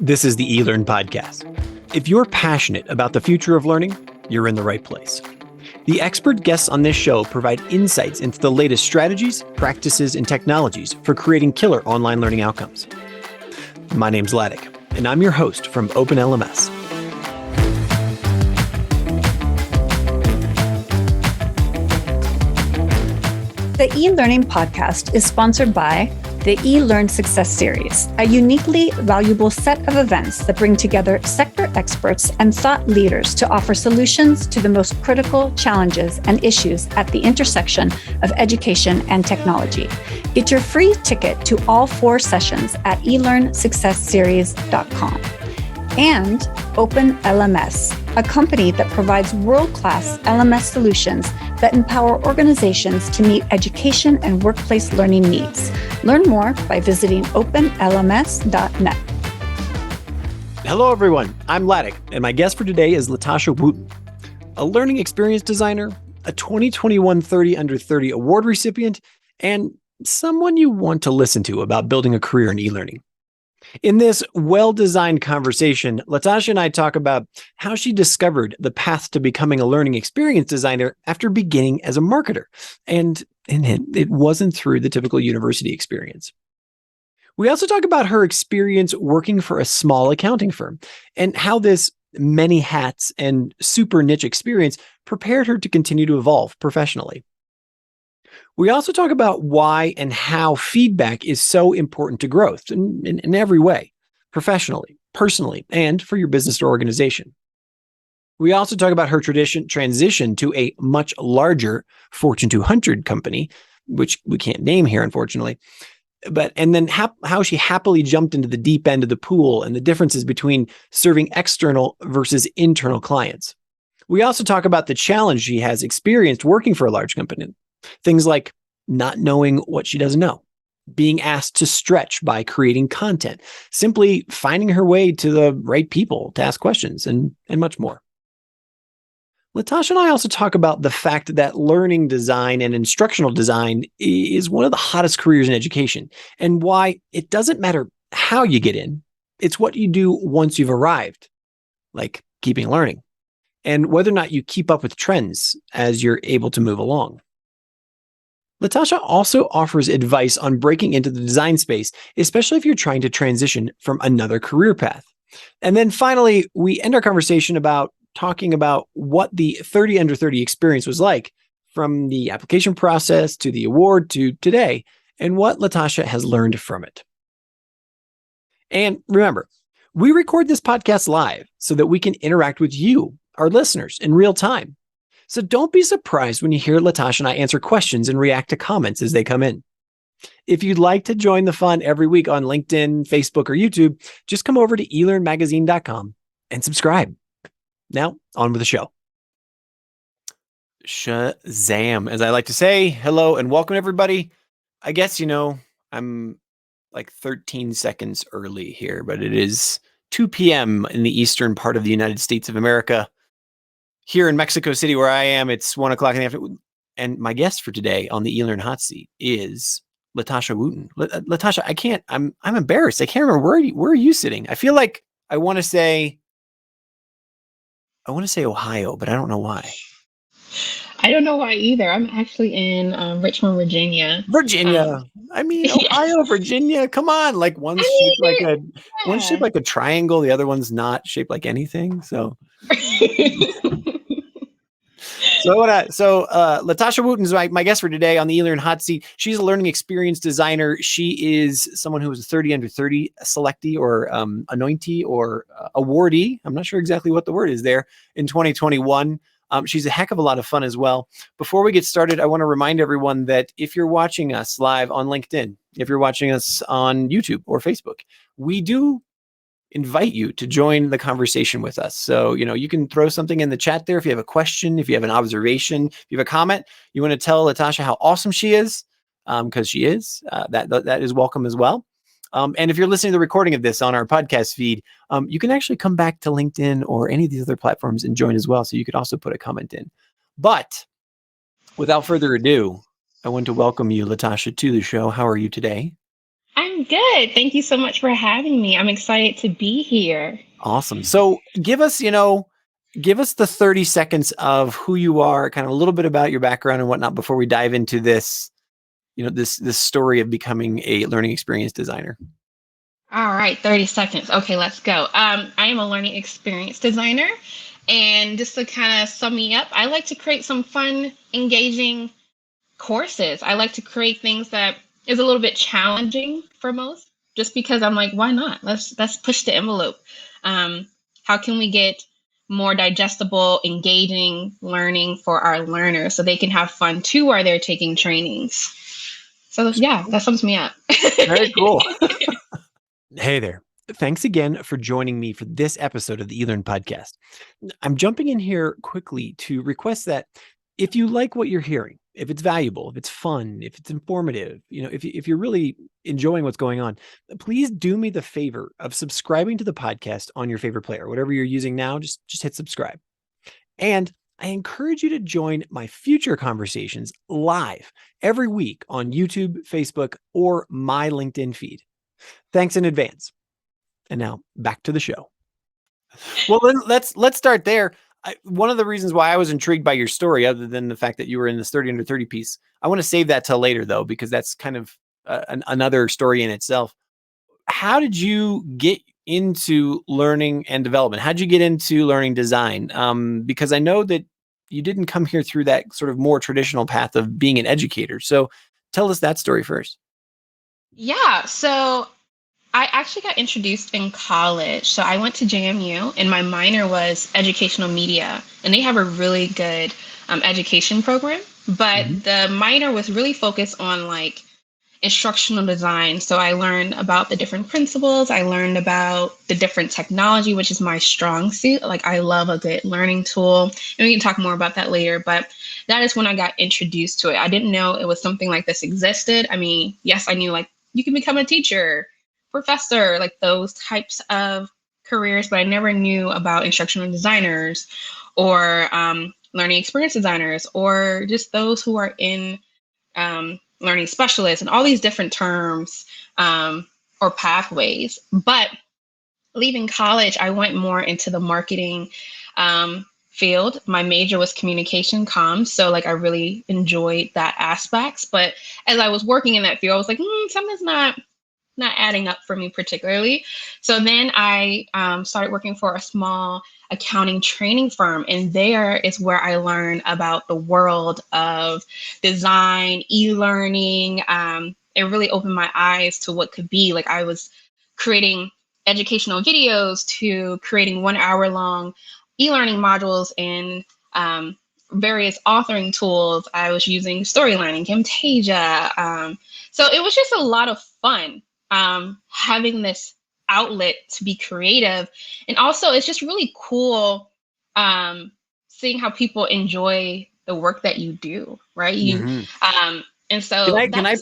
This is the eLearn podcast. If you're passionate about the future of learning, you're in the right place. The expert guests on this show provide insights into the latest strategies, practices, and technologies for creating killer online learning outcomes. My name's Ladek, and I'm your host from OpenLMS. The eLearning podcast is sponsored by the eLearn Success Series, a uniquely valuable set of events that bring together sector experts and thought leaders to offer solutions to the most critical challenges and issues at the intersection of education and technology. Get your free ticket to all 4 sessions at elearnsuccessseries.com. And OpenLMS, a company that provides world-class LMS solutions that empower organizations to meet education and workplace learning needs. Learn more by visiting openlms.net. Hello, everyone. I'm Ladek, and my guest for today is LaTarshia Wooten, a learning experience designer, a 2021 30 Under 30 award recipient, and someone you want to listen to about building a career in e-learning. In this well-designed conversation, LaTarshia and I talk about how she discovered the path to becoming a learning experience designer after beginning as a marketer. And it wasn't through the typical university experience. We also talk about her experience working for a small accounting firm and how this many hats and super niche experience prepared her to continue to evolve professionally. We also talk about why and how feedback is so important to growth in every way, professionally, personally, and for your business or organization. We also talk about her transition to a much larger Fortune 200 company, which we can't name here, unfortunately, and then how she happily jumped into the deep end of the pool and the differences between serving external versus internal clients. We also talk about the challenge she has experienced working for a large company. Things like not knowing what she doesn't know, being asked to stretch by creating content, simply finding her way to the right people to ask questions, and much more. LaTarshia and I also talk about the fact that learning design and instructional design is one of the hottest careers in education, and why it doesn't matter how you get in, it's what you do once you've arrived, like keeping learning, and whether or not you keep up with trends as you're able to move along. LaTarshia also offers advice on breaking into the design space, especially if you're trying to transition from another career path. And then finally, we end our conversation about talking about what the 30 Under 30 experience was like, from the application process to the award to today, and what LaTarshia has learned from it. And remember, we record this podcast live so that we can interact with you, our listeners, in real time. So don't be surprised when you hear LaTarshia and I answer questions and react to comments as they come in. If you'd like to join the fun every week on LinkedIn, Facebook, or YouTube, just come over to elearnmagazine.com and subscribe. Now, on with the show. Shazam, as I like to say. Hello and welcome, everybody. I guess, I'm like 13 seconds early here, but it is 2 p.m. in the eastern part of the United States of America. Here in Mexico City, where I am, it's 1 o'clock in the afternoon. And my guest for today on the eLearn Hot Seat is LaTarshia Wooten. LaTarshia, I'm embarrassed. I can't remember where are you sitting? I feel like I want to say Ohio, but I don't know why. I don't know why either. I'm actually in Richmond, Virginia. Ohio, Virginia. Come on, like one's shaped like a triangle, the other one's not shaped like anything. So. LaTarshia Wooten is my guest for today on the eLearn Hot Seat. She's a learning experience designer. She is someone who was a 30 Under 30 selectee or anointee or awardee. I'm not sure exactly what the word is there in 2021. She's a heck of a lot of fun as well. Before we get started, I want to remind everyone that if you're watching us live on LinkedIn, if you're watching us on YouTube or Facebook, we do invite you to join the conversation with us. So, you can throw something in the chat there. If you have a question, if you have an observation, if you have a comment, you want to tell LaTarshia how awesome she is, because she is, that is welcome as well. And if you're listening to the recording of this on our podcast feed, you can actually come back to LinkedIn or any of these other platforms and join as well. So you could also put a comment in. But without further ado, I want to welcome you, LaTarshia, to the show. How are you today? I'm I'm good. Thank you so much for having me. I'm excited to be here. Awesome. So give us, give us the 30 seconds of who you are, kind of a little bit about your background and whatnot before we dive into this, this story of becoming a learning experience designer. All right, 30 seconds. Okay, let's go. I am a learning experience designer. And just to kind of sum me up, I like to create some fun, engaging courses. I like to create things that is a little bit challenging for most, just because I'm like, why not? Let's push the envelope. How can we get more digestible, engaging learning for our learners so they can have fun too while they're taking trainings? So yeah, that sums me up. Very cool. Hey there. Thanks again for joining me for this episode of the eLearn podcast. I'm jumping in here quickly to request that if you like what you're hearing, if it's valuable, if it's fun, if it's informative, if you're really enjoying what's going on, please do me the favor of subscribing to the podcast on your favorite player, whatever you're using now, just hit subscribe. And I encourage you to join my future conversations live every week on YouTube, Facebook, or my LinkedIn feed. Thanks in advance. And now back to the show. Well, then let's start there. One of the reasons why I was intrigued by your story, other than the fact that you were in this 30 under 30 piece, I want to save that till later though, because that's kind of another story in itself. How did you get into learning and development? How did you get into learning design? Because I know that you didn't come here through that sort of more traditional path of being an educator. So tell us that story first. Yeah, so I actually got introduced in college. So I went to JMU and my minor was educational media, and they have a really good education program. But the minor was really focused on like instructional design. So I learned about the different principles. I learned about the different technology, which is my strong suit. Like I love a good learning tool. And we can talk more about that later. But that is when I got introduced to it. I didn't know it was something like this existed. I mean, yes, I knew like you can become a teacher, professor, like those types of careers, but I never knew about instructional designers or learning experience designers or just those who are in learning specialists and all these different terms or pathways. But leaving college, I went more into the marketing field. My major was communication comms. So like I really enjoyed that aspects. But as I was working in that field, I was like, something's not adding up for me particularly. So then I started working for a small accounting training firm. And there is where I learned about the world of design, e-learning. It really opened my eyes to what could be. Like I was creating educational videos to creating 1 hour long e-learning modules and various authoring tools. I was using Storyline and Camtasia. So it was just a lot of fun having this outlet to be creative. And also it's just really cool seeing how people enjoy the work that you do, right? And so can I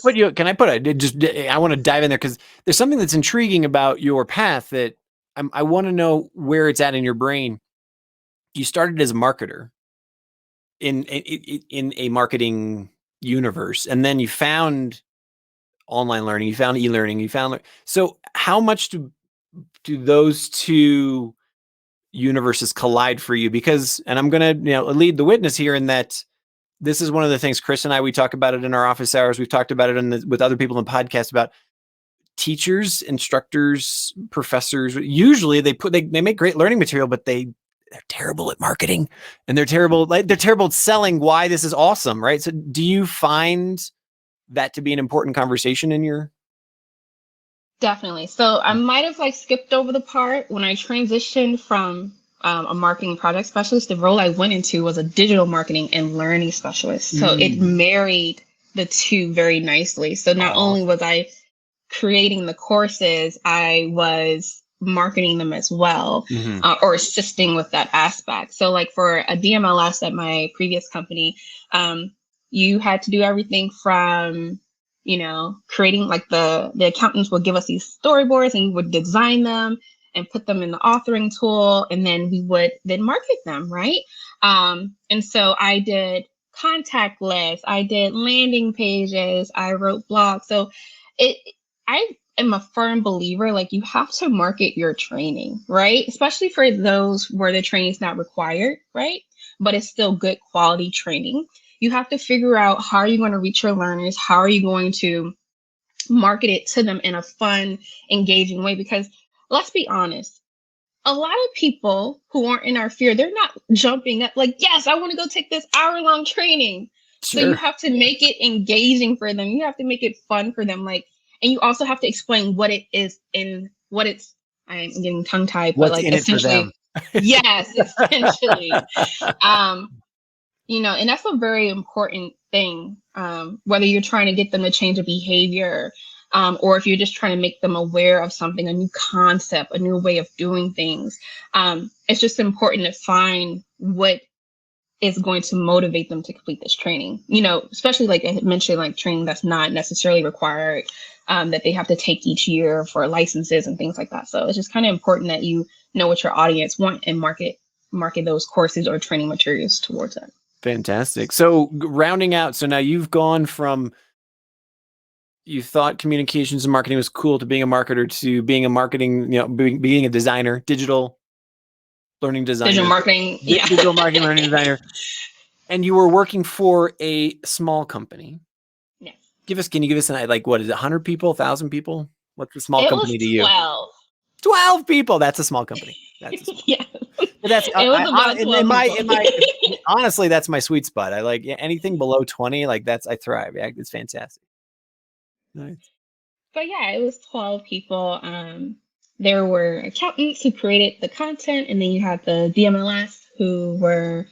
want to dive in there because there's something that's intriguing about your path that I want to know where it's at in your brain. You started as a marketer in a marketing universe, and then you found online learning, you found e-learning, so how much do those two universes collide for you? Because, and I'm going to lead the witness here in that this is one of the things Chris and I, we talk about it in our office hours. We've talked about it with other people in the podcast about teachers, instructors, professors. Usually they make great learning material, but they're terrible at marketing and they're terrible at selling why this is awesome. Right. So do you find that to be an important conversation in your? Definitely. So I might have like skipped over the part when I transitioned from a marketing product specialist. The role I went into was a digital marketing and learning specialist. So it married the two very nicely. So not only was I creating the courses, I was marketing them as well, or assisting with that aspect. So like for a DMLS at my previous company, you had to do everything from creating, like the accountants would give us these storyboards and we would design them and put them in the authoring tool. And then we would then market them. Right. And so I did contact lists, I did landing pages, I wrote blogs. So I am a firm believer, like you have to market your training, right? Especially for those where the training is not required, right? But it's still good quality training. You have to figure out how are you going to reach your learners? How are you going to market it to them in a fun, engaging way? Because let's be honest, a lot of people who aren't in our fear, they're not jumping up like, yes, I want to go take this hour-long training. So you Sure. have to make it engaging for them. You have to make it fun for them. Like, and you also have to explain what it is and what it's, I'm getting tongue-tied, but What's like in it for them? essentially, yes, essentially. Um, and that's a very important thing. Whether you're trying to get them to change a behavior, or if you're just trying to make them aware of something, a new concept, a new way of doing things. It's just important to find what is going to motivate them to complete this training. Especially like I mentioned, like training that's not necessarily required, that they have to take each year for licenses and things like that. So it's just kind of important that you know what your audience want and market those courses or training materials towards that. Fantastic. So rounding out, so now you've gone from you thought communications and marketing was cool to being a marketer to being a marketing, being a designer, digital learning designer, Digital marketing, yeah. digital marketing learning designer. And you were working for a small company. Yeah. Can you give us an, like, what is it, 100 people, 1,000 people? What's a small It company was to you? 12. 12 people. That's a small company. That's a small Yeah. But that's It was about 12 people. honestly, that's my sweet spot. I like anything below 20. Like I thrive. Yeah, it's fantastic. Nice. But yeah, it was 12 people. There were accountants who created the content, and then you had the DMLS who were,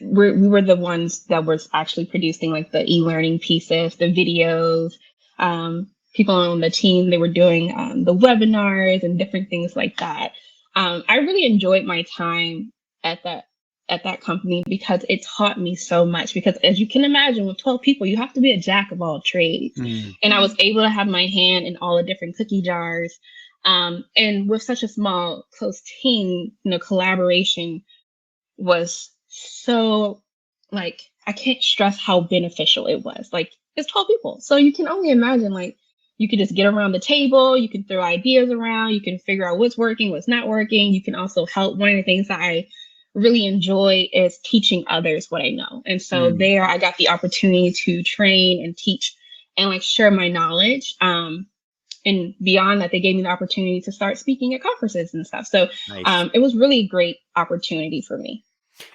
we were the ones that was actually producing like the e-learning pieces, the videos. People on the team, they were doing the webinars and different things like that. I really enjoyed my time at that company because it taught me so much. Because as you can imagine, with 12 people, you have to be a jack of all trades. And I was able to have my hand in all the different cookie jars. And with such a small, close team, collaboration was so, like, I can't stress how beneficial it was. Like, it's 12 people. So you can only imagine, like, you could just get around the table, you can throw ideas around, you can figure out what's working, what's not working. You can also help. One of the things that I really enjoy is teaching others what I know. And so there I got the opportunity to train and teach and like share my knowledge. And beyond that, they gave me the opportunity to start speaking at conferences and stuff. So Nice. it was really a great opportunity for me.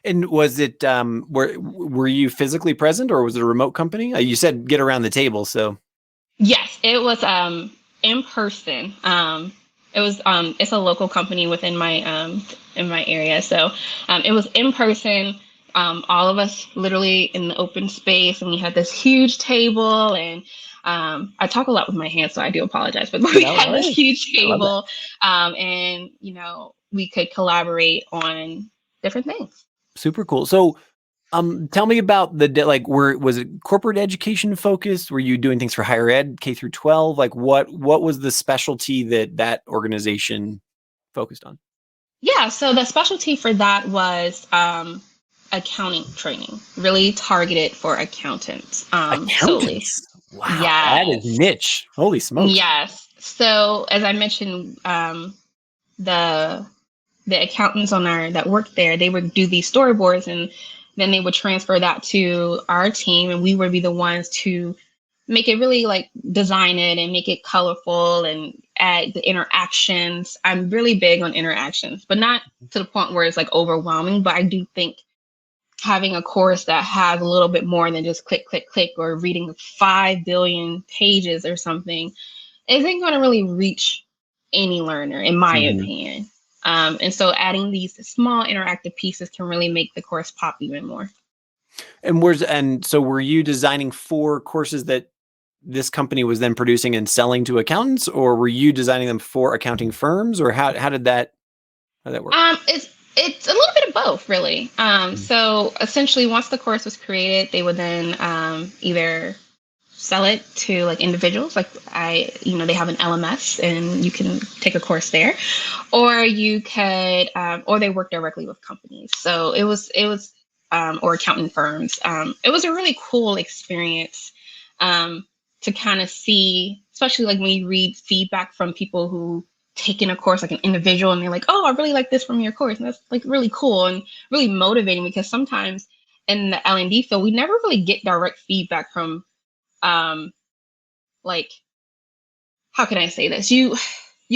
And was it were you physically present, or was it a remote company? You said get around the table, so. Yes, it was in person. It was it's a local company within my in my area. So it was in person. All of us literally in the open space, and we had this huge table. And I talk a lot with my hands, so I do apologize. But we had this huge table, and we could collaborate on different things. Super cool. So tell me about was it corporate education focused? Were you doing things for higher ed, K through 12? Like what was the specialty that organization focused on? Yeah, so the specialty for that was accounting training, really targeted for accountants solely. Accountants. Wow, that is Yes. niche. Holy smokes. Yes. So as I mentioned, the accountants that worked there, they would do these storyboards, and then they would transfer that to our team, and we would be the ones to make it really like design it and make it colorful and add the interactions. I'm really big on interactions, but not to the point where it's like overwhelming. But I do think having a course that has a little bit more than just click, click, click, or reading 5 billion pages or something isn't going to really reach any learner, in my opinion. And so adding these small interactive pieces can really make the course pop even more. And so were you designing for courses that this company was then producing and selling to accountants, or were you designing them for accounting firms, or how did that work? It's a little bit of both, really. So essentially, once the course was created, they would then either sell it to like individuals, like they have an LMS and you can take a course there, or you could, or they work directly with companies. So it was, or accounting firms. It was a really cool experience to kind of see, especially like when you read feedback from people who taken a course, like an individual, and they're like, oh, I really like this from your course. And that's like really cool and really motivating, because sometimes in the L&D field, we never really get direct feedback from, like, how can I say this? You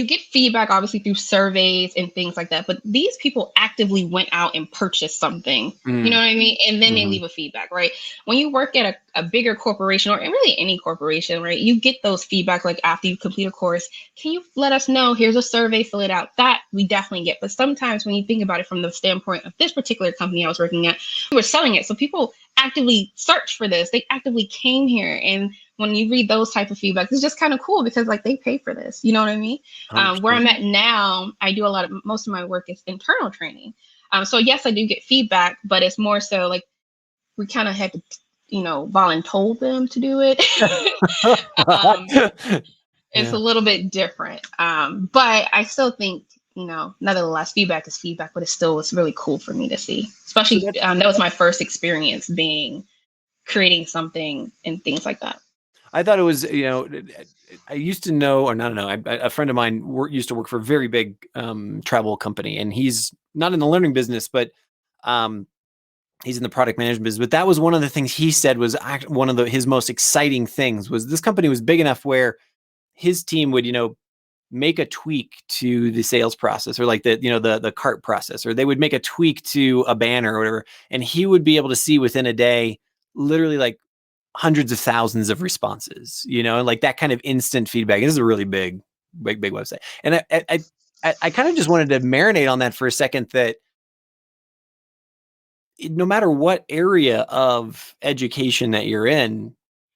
get feedback obviously through surveys and things like that, but these people actively went out and purchased something, you know what I mean? And then they leave a feedback, right? When you work at a bigger corporation, or really any corporation, right? You get those feedback like after you complete a course. Can you let us know? Here's a survey, fill it out. That we definitely get. But sometimes when you think about it from the standpoint of this particular company I was working at, we were selling it. So people actively searched for this. They actively came here. And when you read those type of feedback, it's just kind of cool, because like they pay for this, you know what I mean? Where I'm at now, I do most of my work is internal training. So yes, I do get feedback, but it's more so like we kind of had to, voluntold them to do it. It's a little bit different. But I still think, nonetheless, feedback is feedback, but it's really cool for me to see, especially that was my first experience creating something and things like that. I thought it was, I used to know, or not know, a friend of mine used to work for a very big travel company, and he's not in the learning business, but he's in the product management business. But that was one of the things he said was one of his most exciting things was this company was big enough where his team would, make a tweak to the sales process, or like the cart process, or they would make a tweak to a banner or whatever, and he would be able to see within a day, literally like hundreds of thousands of responses, like that kind of instant feedback. This is a really big website. And I kind of just wanted to marinate on that for a second, that no matter what area of education that you're in,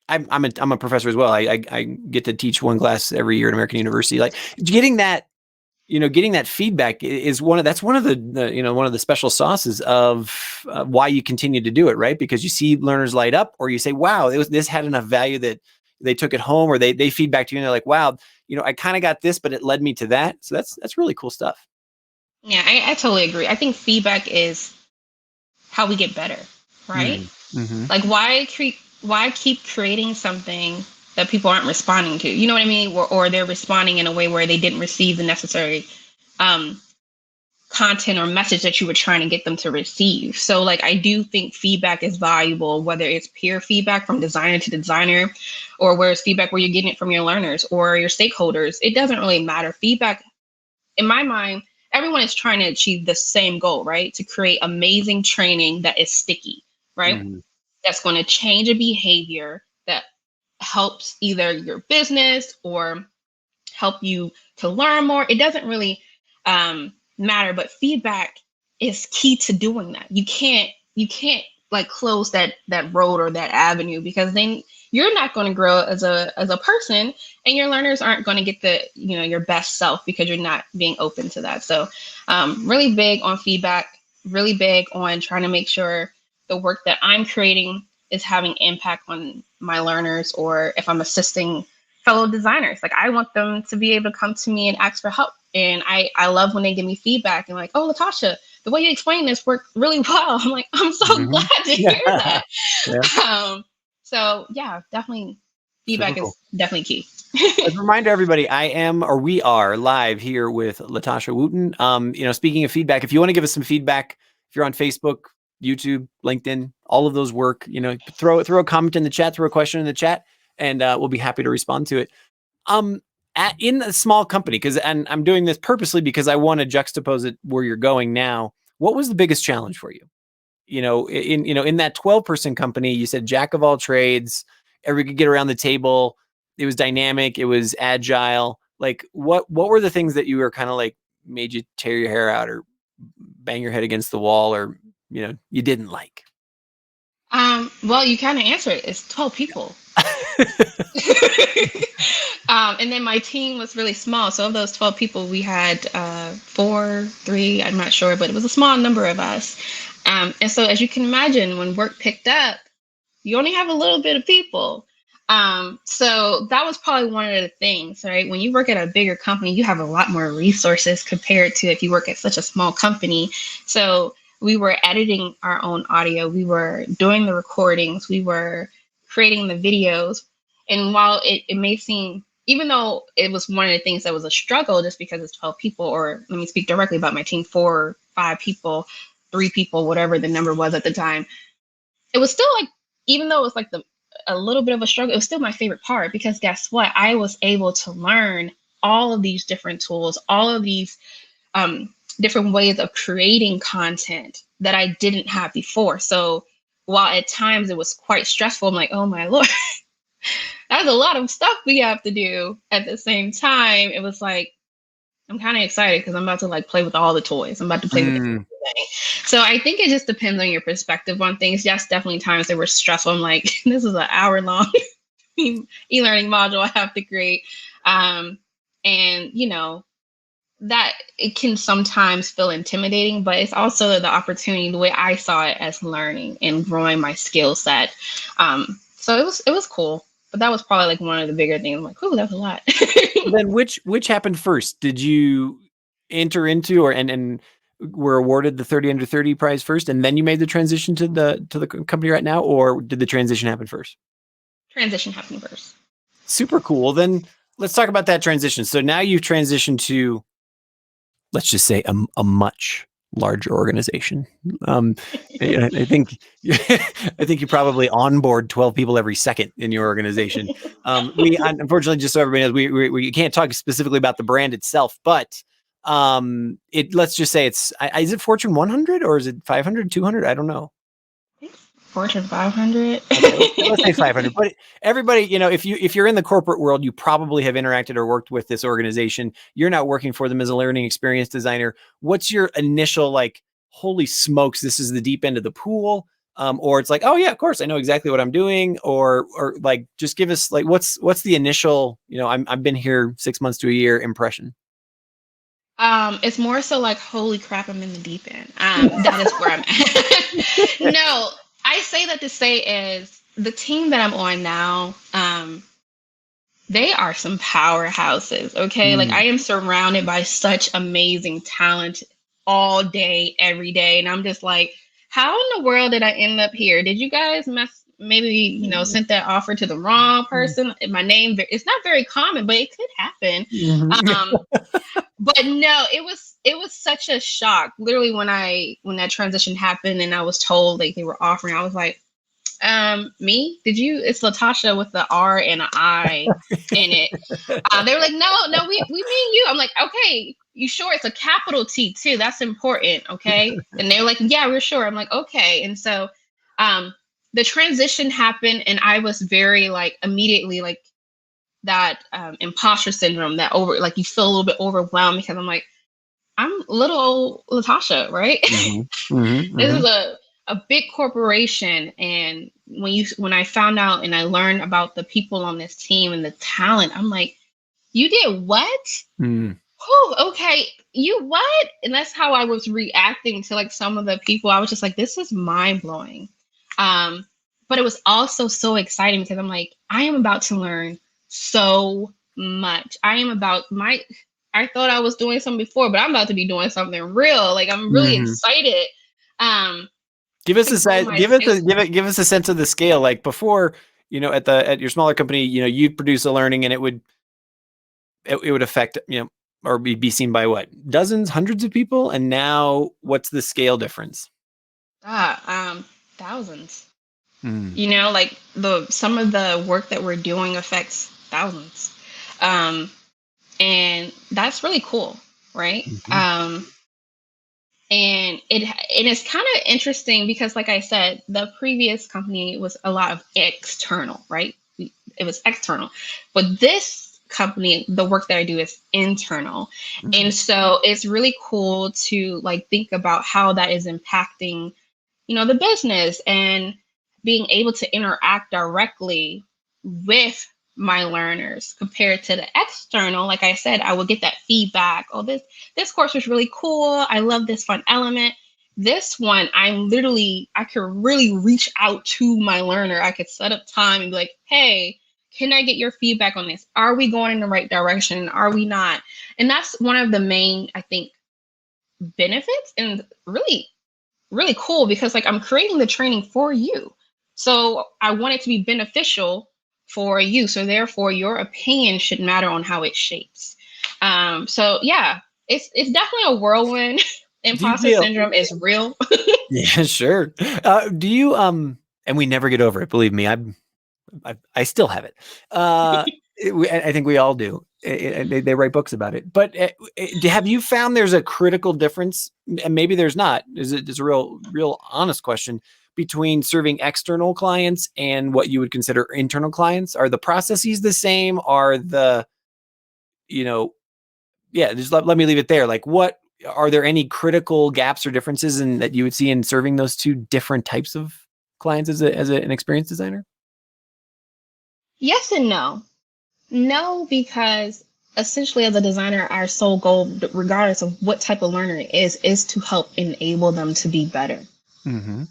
I'm a professor as well. I get to teach one class every year at American University. Like getting that feedback is one of the special sauces of why you continue to do it, right? Because you see learners light up, or you say, wow, this had enough value that they took it home, or they feedback to you and they're like, wow, I kind of got this, but it led me to that. So that's really cool stuff. Yeah, I totally agree. I think feedback is how we get better, right? Mm-hmm. Like why keep creating something that people aren't responding to? You know what I mean? Or they're responding in a way where they didn't receive the necessary content or message that you were trying to get them to receive. So like, I do think feedback is valuable, whether it's peer feedback from designer to designer, or where it's feedback where you're getting it from your learners or your stakeholders. It doesn't really matter. Feedback, in my mind, everyone is trying to achieve the same goal, right? To create amazing training that is sticky, right? Mm-hmm. That's going to change a behavior that helps either your business or help you to learn more. It doesn't really matter, but feedback is key to doing that. You can't like close that road or that avenue, because then you're not going to grow as a person, and your learners aren't going to get the your best self, because you're not being open to that. So really big on feedback, really big on trying to make sure the work that I'm creating is having impact on my learners, or if I'm assisting fellow designers, like I want them to be able to come to me and ask for help. And I love when they give me feedback and like, oh, LaTarshia, the way you explain this worked really well. I'm like, I'm so glad to hear that. Yeah. So yeah, definitely feedback is definitely key. As a reminder, everybody, we are live here with LaTarshia Wooten. Speaking of feedback, if you want to give us some feedback, if you're on Facebook, YouTube, LinkedIn, all of those work, throw a comment in the chat, throw a question in the chat, and we'll be happy to respond to it. In a small company, and I'm doing this purposely because I want to juxtapose it where you're going now. What was the biggest challenge for you? In that 12-person company, you said jack of all trades, everybody could get around the table. It was dynamic. It was agile. Like what were the things that you were kind of like made you tear your hair out or bang your head against the wall, or, you didn't like? Well, you kind of answered it. It's 12 people. And then my team was really small. So of those 12 people, we had 3, I'm not sure, but it was a small number of us. And so as you can imagine, when work picked up, you only have a little bit of people. So that was probably one of the things, right? When you work at a bigger company, you have a lot more resources compared to if you work at such a small company. So we were editing our own audio. We were doing the recordings. We were creating the videos. And while it may seem, even though it was one of the things that was a struggle just because it's 12 people, or let me speak directly about my team, 4, 5 people, 3 people, whatever the number was at the time, it was still like, even though it was like a little bit of a struggle, it was still my favorite part, because guess what? I was able to learn all of these different tools, all of these different ways of creating content that I didn't have before. So while at times it was quite stressful, I'm like, oh my Lord, that's a lot of stuff we have to do. At the same time, it was like, I'm kind of excited because I'm about to like play with all the toys. I'm about to play with everything. So I think it just depends on your perspective on things. Yes, definitely times that were stressful. I'm like, this is an hour long e-learning module I have to create. And you know, that it can sometimes feel intimidating, but it's also the opportunity, the way I saw it, as learning and growing my skill set. So it was cool, but that was probably like one of the bigger things. I'm like, oh, that was a lot. Then which happened first? Did you enter into or and were awarded the 30 under 30 prize first, and then you made the transition to the company right now, or did the transition happen first? Transition happened first. Super cool. Then let's talk about that transition. So now you've transitioned to, let's just say, a much larger organization. I think I think you probably onboard 12 people every second in your organization. We unfortunately, just so everybody knows, we can't talk specifically about the brand itself, but let's just say it's, is it Fortune 100 or is it 500, 200? I don't know. Fortune 500. Okay, let's say 500. But everybody, you know, if you're in the corporate world, you probably have interacted or worked with this organization. You're not working for them as a learning experience designer. What's your initial like, holy smokes, this is the deep end of the pool? Or it's like, oh yeah, of course, I know exactly what I'm doing. Or like, just give us like, what's the initial, you know, I've been here 6 months to a year impression. It's more so like, holy crap, I'm in the deep end. That is where I'm at. No, I say that to say is the team that I'm on now, they are some powerhouses. Okay. Like, I am surrounded by such amazing talent all day, every day. And I'm just like, how in the world did I end up here? Did you guys maybe, you know, sent that offer to the wrong person? My name, it's not very common, but it could happen. But no, it was such a shock. Literally, when that transition happened and I was told like they were offering, I was like, me? It's LaTarshia with the R and an I in it. They were like, no, we mean you. I'm like, okay, you sure? It's a capital T too. That's important. Okay. And they're like, yeah, we're sure. I'm like, okay. And so, the transition happened and I was very like immediately like that, imposter syndrome, that like you feel a little bit overwhelmed because I'm like, I'm little old LaTarshia, right? This is a big corporation. And when I found out and I learned about the people on this team and the talent, I'm like, you did what? Oh, okay. You what? And that's how I was reacting to like some of the people. I was just like, this is mind blowing. But it was also so exciting because I'm like, I am about to learn so much. I thought I was doing something before, but I'm about to be doing something real. Like, I'm really excited. Give us a size. Give us a sense of the scale. Like before, you know, at your smaller company, you know, you'd produce a learning and it would affect, you know, or be seen by what, dozens, hundreds of people. And now, what's the scale difference? Thousands. You know, like some of the work that we're doing affects thousands, and that's really cool, right? And it's kind of interesting because, like I said, the previous company was a lot of external, right? It was external, but this company, the work that I do is internal. And so it's really cool to like think about how that is impacting, you know, the business, and being able to interact directly with my learners compared to the external. Like I said, I will get that feedback. Oh, this course was really cool. I love this fun element. This one, I could really reach out to my learner. I could set up time and be like, hey, can I get your feedback on this? Are we going in the right direction? Are we not? And that's one of the main, I think, benefits, and really, really cool, because like I'm creating the training for you. So I want it to be beneficial for you. So therefore your opinion should matter on how it shapes. So yeah, it's definitely a whirlwind. Do you Imposter feel? syndrome is real. Yeah, sure. Do you and we never get over it. Believe me, I still have it. I think we all do. They write books about it. But have you found there's a critical difference? And maybe there's not. It's a real honest question between serving external clients and what you would consider internal clients. Are the processes the same? Are the, just let me leave it there. Like, what are there any critical gaps or differences in that you would see in serving those two different types of clients as an experienced designer? Yes and no. No, because essentially as a designer, our sole goal, regardless of what type of learner it is to help enable them to be better. Mm-hmm.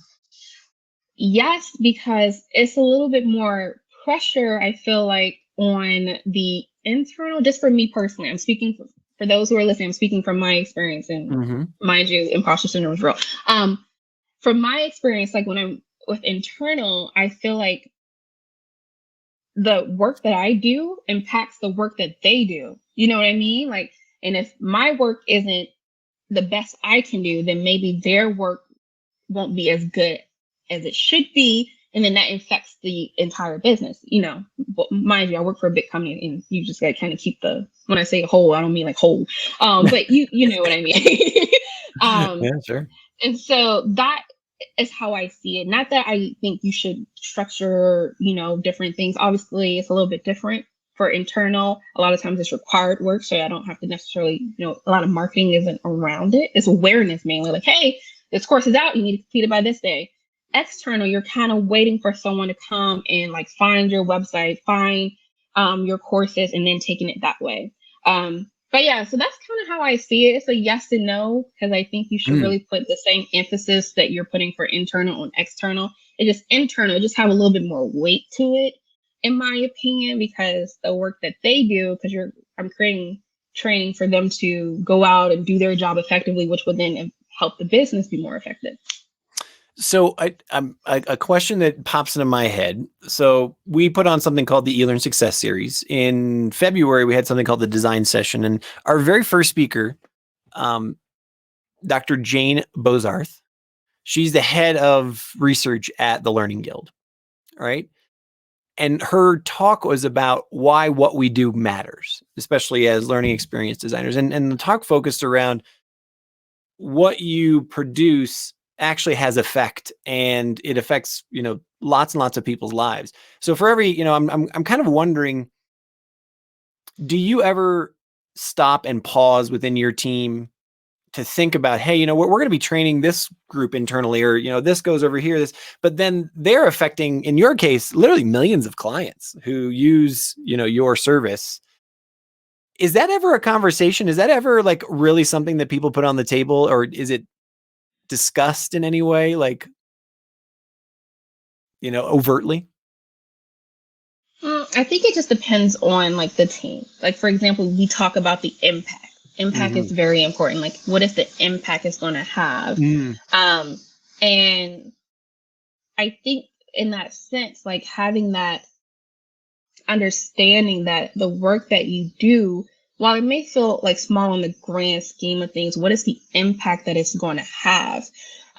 Yes, because it's a little bit more pressure, I feel like, on the internal, just for me personally. I'm speaking for those who are listening, I'm speaking from my experience, and mind you, imposter syndrome is real. From my experience, like when I'm with internal, I feel like the work that I do impacts the work that they do. You know what I mean? Like, and if my work isn't the best I can do, then maybe their work won't be as good as it should be. And then that affects the entire business, But mind you, I work for a big company, and you just gotta kind of keep when I say whole, I don't mean like whole. But you know what I mean. Yeah, sure. And so that is how I see it. Not that I think you should structure, different things. Obviously, it's a little bit different for internal. A lot of times it's required work, so I don't have to necessarily, a lot of marketing isn't around it. It's awareness mainly, like, hey, this course is out, you need to complete it by this day. External, you're kind of waiting for someone to come and like find your website, find your courses, and then taking it that way. But yeah, so that's kind of how I see it. It's a yes and no, because I think you should really put the same emphasis that you're putting for internal on external. Internal, just have a little bit more weight to it, in my opinion, because the work that they do, I'm creating training for them to go out and do their job effectively, which would then help the business be more effective. So a question that pops into my head. So we put on something called the eLearn Success Series. In February, we had something called the Design Session. And our very first speaker, Dr. Jane Bozarth, she's the head of research at the Learning Guild, right? And her talk was about why what we do matters, especially as learning experience designers. And the talk focused around what you produce actually has effect, and it affects, lots and lots of people's lives. So for every, I'm kind of wondering, do you ever stop and pause within your team to think about, hey, we're going to be training this group internally, or, this goes over here, but then they're affecting, in your case, literally millions of clients who use, your service. Is that ever a conversation? Is that ever like really something that people put on the table, or is it discussed in any way, like, overtly? I think it just depends on like the team. Like, for example, we talk about the impact. Impact is very important. Like, what is the impact it's going to have? And I think in that sense, like having that understanding that the work that you do, while it may feel like small in the grand scheme of things, what is the impact that it's going to have?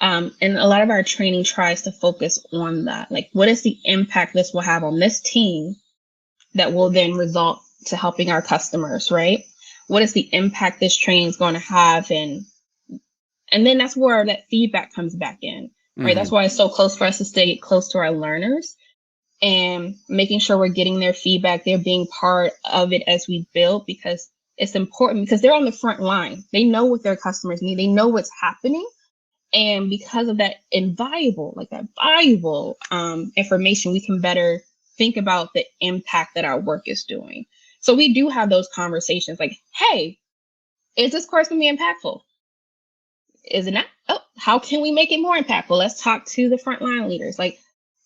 And a lot of our training tries to focus on that. Like, what is the impact this will have on this team that will then result to helping our customers, right? What is the impact this training is going to have? And then that's where that feedback comes back in, right? That's why it's so close for us to stay close to our learners and making sure we're getting their feedback. They're being part of it as we build, because it's important, because they're on the front line. They know what their customers need. They know what's happening. And because of that valuable information, we can better think about the impact that our work is doing. So we do have those conversations like, hey, is this course going to be impactful? Is it not? Oh, how can we make it more impactful? Let's talk to the frontline leaders. Like,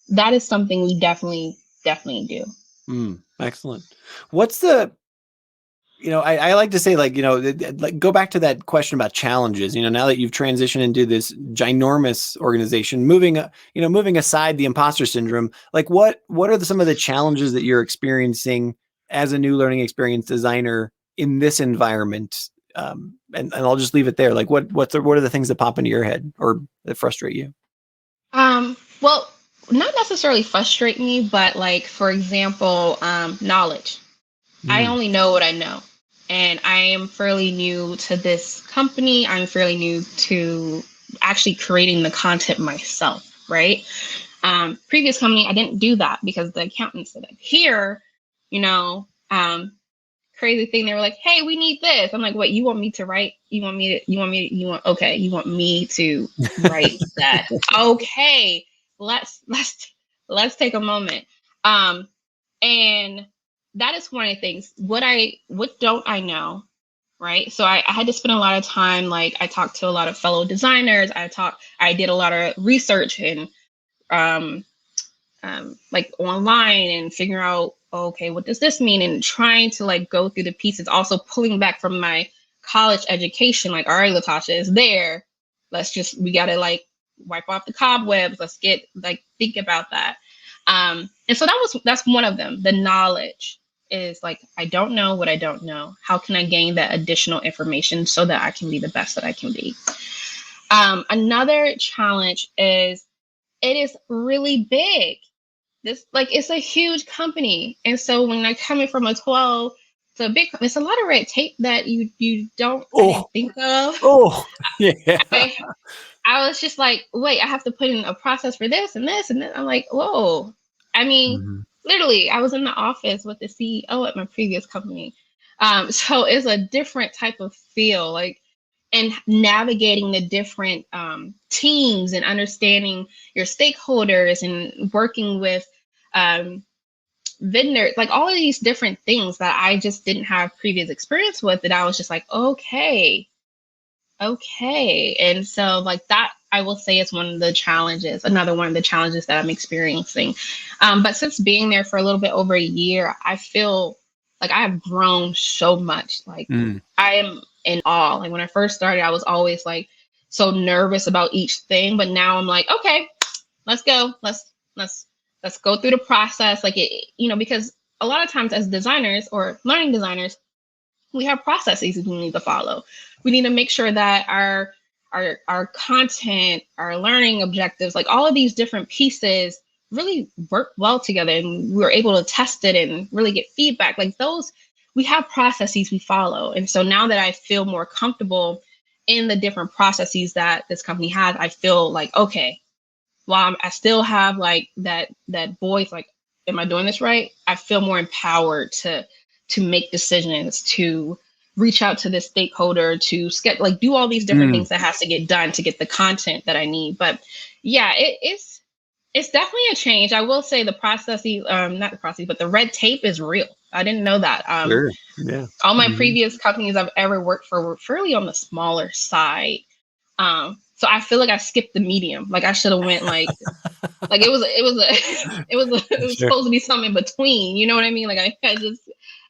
that is something we definitely do. Excellent. What's the I like to say, like, like go back to that question about challenges. Now that you've transitioned into this ginormous organization, moving aside the imposter syndrome, like what are some of the challenges that you're experiencing as a new learning experience designer in this environment? And I'll just leave it there. Like, what are the things that pop into your head or that frustrate you? Well, not necessarily frustrate me, but like, for example, knowledge. I Mm. only know what I know. And I am fairly new to this company. I'm fairly new to actually creating the content myself, right? Previous company, I didn't do that because the accountants did it. Here, you know, crazy thing, they were like, "Hey, we need this." I'm like, "What, you want me to write? Okay, you want me to write that? Okay, let's take a moment." And that is one of the things. What don't I know? Right. So I had to spend a lot of time, like I talked to a lot of fellow designers. I did a lot of research and um like online and figure out, okay, what does this mean? And trying to like go through the pieces, also pulling back from my college education, like, all right, LaTarshia is there. We got to like wipe off the cobwebs. Let's get like, think about that. And so that's one of them. The knowledge is like, I don't know what I don't know. How can I gain that additional information so that I can be the best that I can be? Another challenge is it is really big. This, like, it's a huge company, and so when I come in from a 12 to a big, it's a lot of red tape that I Oh, didn't think of. yeah. I, I was just like, wait, I have to put in a process for this and this and then I'm like, whoa. I mean, Mhm. literally, I was in the office with the CEO at my previous company. So it's a different type of feel, like, and navigating the different teams and understanding your stakeholders and working with um, vendors, like all of these different things that I just didn't have previous experience with. That I was just like, okay. And so, like, that I will say is another one of the challenges that I'm experiencing. But since being there for a little bit over a year, I feel like I have grown so much. Like, Mm. I am in awe. Like, when I first started, I was always like so nervous about each thing. But now I'm like, okay, let's go. Let's go through the process. Like, because a lot of times as designers or learning designers, we have processes we need to follow. We need to make sure that our content, our learning objectives, like all of these different pieces really work well together and we're able to test it and really get feedback. Like those, we have processes we follow. And so now that I feel more comfortable in the different processes that this company has, I feel like, okay, while I still have like that voice, like, am I doing this right? I feel more empowered to make decisions, to reach out to the stakeholder, to like do all these different Mm. things that has to get done to get the content that I need. But yeah, it's definitely a change. I will say the processes, not the process, but the red tape is real. I didn't know that. Sure. Yeah. All my Mhm. previous companies I've ever worked for were fairly on the smaller side. So I feel like I skipped the medium. Like I should have went like it was Sure. supposed to be something in between. You know what I mean? Like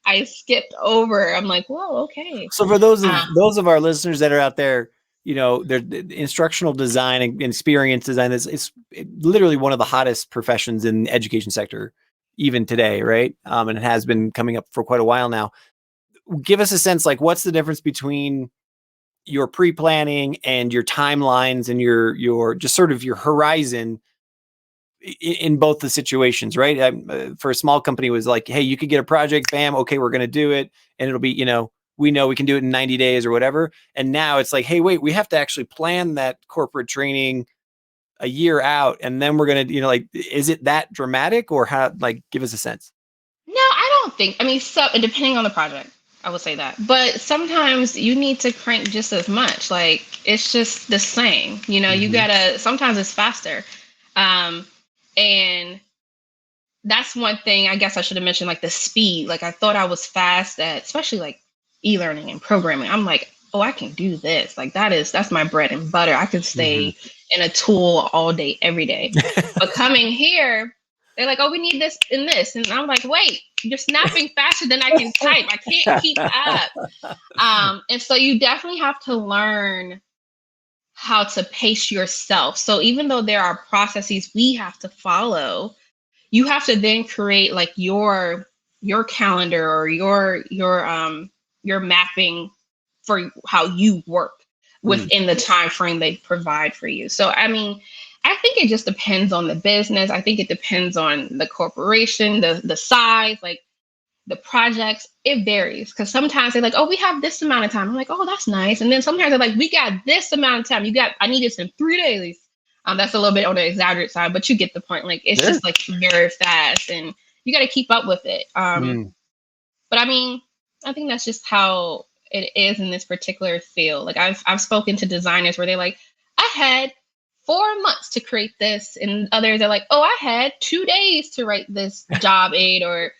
I skipped over. I'm like, whoa, okay. So for Uh, those of our listeners that are out there, they're instructional design and experience design is literally one of the hottest professions in the education sector, even today, right? And it has been coming up for quite a while now. Give us a sense, like, what's the difference between your pre-planning and your timelines and your just sort of your horizon in both the situations, right? For a small company, it was like, hey, you could get a project, bam, okay, we're going to do it, and it'll be, we know we can do it in 90 days or whatever. And now it's like, hey, wait, we have to actually plan that corporate training a year out, and then we're going to, like, is it that dramatic, or how? Like, give us a sense. no, I don't think. I mean, so depending on the project, I would say that. But sometimes you need to crank just as much. Like it's just the same. You Mm-hmm. gotta. Sometimes it's faster. Um, and that's one thing I guess I should have mentioned, like the speed. Like I thought I was fast at, especially like e-learning and programming. I'm like, oh, I can do this. Like that's my bread and butter. I can Mm-hmm. stay in a tool all day, every day. But coming here, They're like, oh, we need this and this. And I'm like, wait, you're snapping faster than I can type. I can't keep up. And so you definitely have to learn how to pace yourself. So even though there are processes we have to follow, you have to then create like your calendar or your mapping for how you work within the time frame they provide for you. So I mean, I think it just depends on the business. I think it depends on the corporation, the size, like the projects. It varies because sometimes they're like, oh, we have this amount of time. I'm like, oh, that's nice. And then sometimes they're like, we got this amount of time. I need this in 3 days. That's a little bit on the exaggerated side, but you get the point. Like it's just like very fast, and you got to keep up with it. But I mean, I think that's just how it is in this particular field. Like I've spoken to designers where they're like, I had 4 months to create this, and others are like, oh, I had 2 days to write this job aid or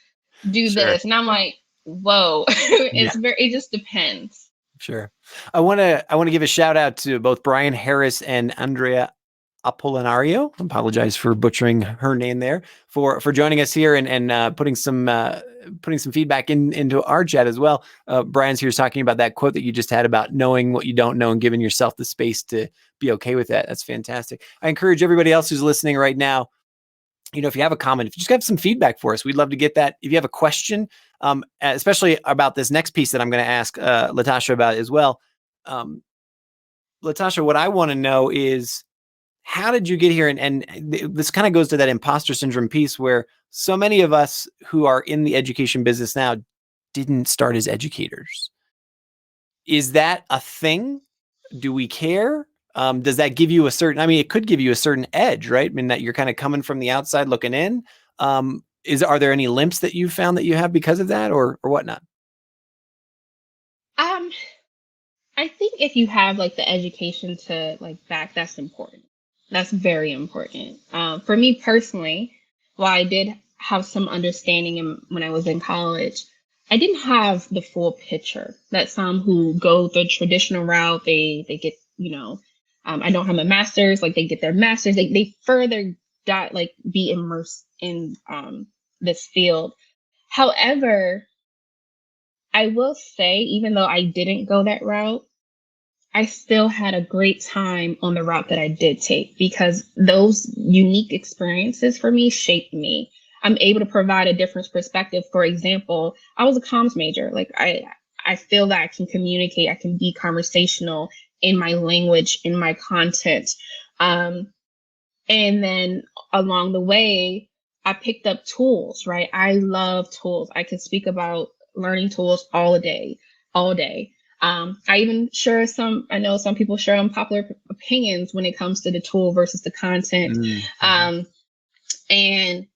do this, and I'm like, whoa. It just depends. Sure. I want to give a shout out to both Brian Harris and Andrea Apolinario. I apologize for butchering her name there, for joining us here and putting some feedback into our chat as well. Brian's here talking about that quote that you just had about knowing what you don't know and giving yourself the space to be okay with that. That's fantastic. I encourage everybody else who's listening right now, if you have a comment, if you just have some feedback for us, we'd love to get that. If you have a question, especially about this next piece that I'm going to ask LaTarshia about as well. LaTarshia, what I want to know is, how did you get here? And this kind of goes to that imposter syndrome piece where so many of us who are in the education business now didn't start as educators. Is that a thing? Do we care? Does that give you it could give you a certain edge, right? I mean, that you're kind of coming from the outside looking in. Are there any limps that you found that you have because of that or whatnot? I think if you have like the education to like back, that's important. That's very important. For me personally, while I did have some understanding when I was in college, I didn't have the full picture that some who go the traditional route, they get, I don't have a master's, like they get their master's, they further be immersed in this field. However, I will say, even though I didn't go that route, I still had a great time on the route that I did take because those unique experiences for me shaped me. I'm able to provide a different perspective. For example, I was a comms major. Like I feel that I can communicate, I can be conversational in my language, in my content. And then along the way, I picked up tools, right? I love tools. I can speak about learning tools all day. I even share I know some people share unpopular opinions when it comes to the tool versus the content. And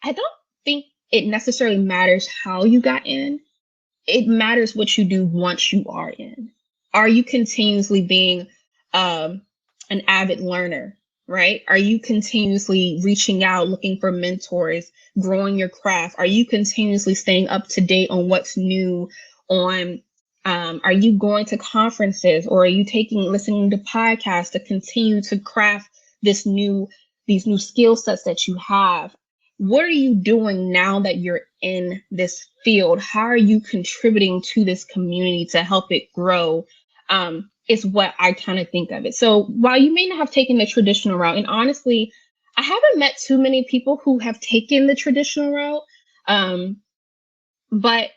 I don't think it necessarily matters how you got in. It matters what you do once you are in. Are you continuously being an avid learner, right? Are you continuously reaching out, looking for mentors, growing your craft? Are you continuously staying up to date on what's new are you going to conferences, or are you listening to podcasts to continue to craft these new skill sets that you have? What are you doing now that you're in this field? How are you contributing to this community to help it grow? Is what I kind of think of it. So while you may not have taken the traditional route, and honestly, I haven't met too many people who have taken the traditional route. But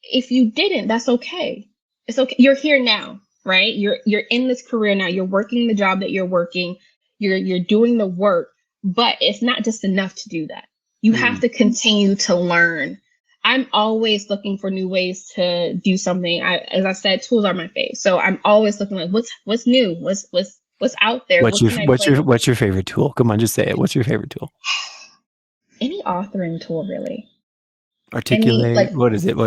if you didn't, that's okay. It's okay. You're here now, right? You're in this career now. You're working the job that you're working. You're doing the work, but it's not just enough to do that. You have to continue to learn. I'm always looking for new ways to do something. As I said, tools are my fave. So I'm always looking like what's new, what's out there. What's your favorite tool? Come on, just say it. What's your favorite tool? Any authoring tool, really. Articulate. What is it?